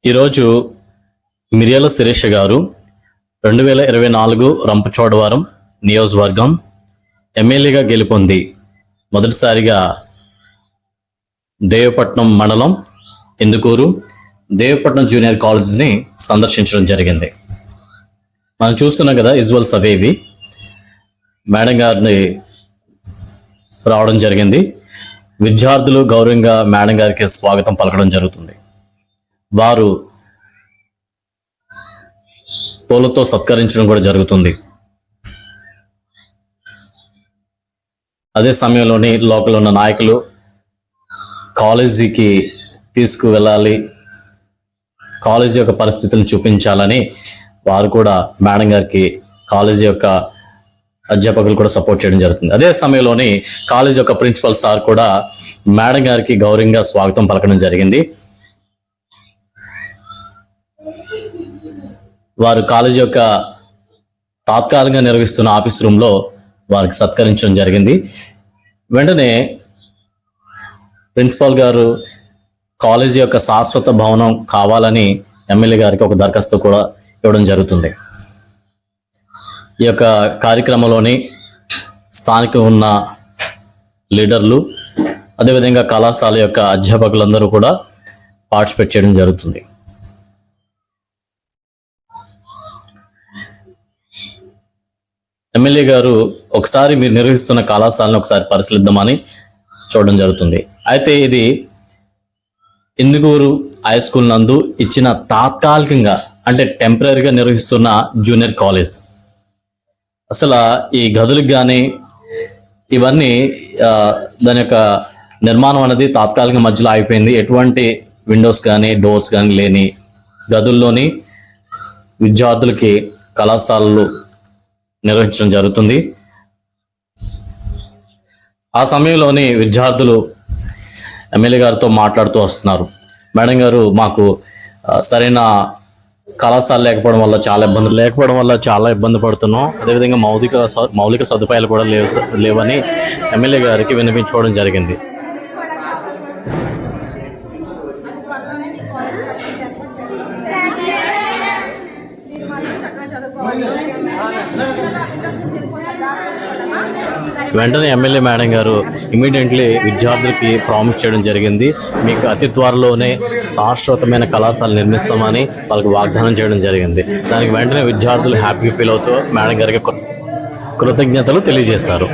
ఈరోజు మిర్యాల శిరీష గారు 2024 రంపచోడవరం నియోజకవర్గం ఎమ్మెల్యేగా గెలుపొంది మొదటిసారిగా దేవపట్నం మండలం ఇందుకూరు దేవపట్నం జూనియర్ కాలేజ్ని సందర్శించడం జరిగింది. మనం చూస్తున్నాం కదా, విజువల్స్ అవేవి. మేడం గారిని రావడం జరిగింది. విద్యార్థులు గౌరవంగా మేడం గారికి స్వాగతం పలకడం జరుగుతుంది. వారు పూలతో సత్కరించడం కూడా జరుగుతుంది. అదే సమయంలోని లోకల్ ఉన్న నాయకులు కాలేజీకి తీసుకువెళ్ళాలి, కాలేజీ యొక్క పరిస్థితులను చూపించాలని వారు కూడా మేడం గారికి, కాలేజీ యొక్క అధ్యాపకులు కూడా సపోర్ట్ చేయడం జరుగుతుంది. అదే సమయంలోని కాలేజీ యొక్క ప్రిన్సిపల్ సార్ కూడా మేడం గారికి గౌరవంగా స్వాగతం పలకడం జరిగింది. వారు కాలేజీ యొక్క తాత్కాలికంగా నిర్వహిస్తున్న ఆఫీస్ రూమ్లో వారికి సత్కరించడం జరిగింది. వెంటనే ప్రిన్సిపాల్ గారు కాలేజీ యొక్క శాశ్వత భవనం కావాలని ఎమ్మెల్యే గారికి ఒక దరఖాస్తు కూడా ఇవ్వడం జరుగుతుంది. ఈ యొక్క కార్యక్రమంలోని స్థానిక ఉన్న లీడర్లు, అదేవిధంగా కళాశాల యొక్క అధ్యాపకులందరూ కూడా పార్టిసిపేట్ చేయడం జరుగుతుంది. ఎమ్మెల్యే గారు ఒకసారి మీరు నిర్వహిస్తున్న కళాశాలను ఒకసారి పరిశీలిద్దామని చూడడం జరుగుతుంది. అయితే ఇది ఇందుకూరు హై స్కూల్ నందు ఇచ్చిన తాత్కాలికంగా, అంటే టెంపరీగా నిర్వహిస్తున్న జూనియర్ కాలేజ్. అసలు ఈ గదులకు కానీ ఇవన్నీ దాని యొక్క నిర్మాణం అనేది తాత్కాలిక మధ్యలో అయిపోయింది. ఎటువంటి విండోస్ కానీ డోర్స్ కానీ లేని గదుల్లోని విద్యార్థులకి కళాశాలలు నిర్వహించడం జరుగుతుంది. ఆ సమయంలోని విద్యార్థులు ఎమ్మెల్యే గారితో మాట్లాడుతూ వస్తున్నారు. మేడం గారు, మాకు సరైన కళాశాల లేకపోవడం వల్ల చాలా ఇబ్బంది పడుతున్నాం. అదేవిధంగా మౌలిక సదుపాయాలు కూడా లేవని ఎమ్మెల్యే గారికి వినిపించుకోవడం జరిగింది. వెంటనే ఎమ్మెల్యే మేడం గారు ఇమీడియట్లీ విద్యార్థులకి ప్రామిస్ చేయడం జరిగింది. మీకు అతి త్వరలోనే శాశ్వతమైన కళాశాల నిర్మిస్తామని వాళ్ళకి వాగ్దానం చేయడం జరిగింది. దానికి వెంటనే విద్యార్థులు హ్యాపీగా ఫీల్ అవుతూ మేడం గారికి కృతజ్ఞతలు తెలియజేశారు.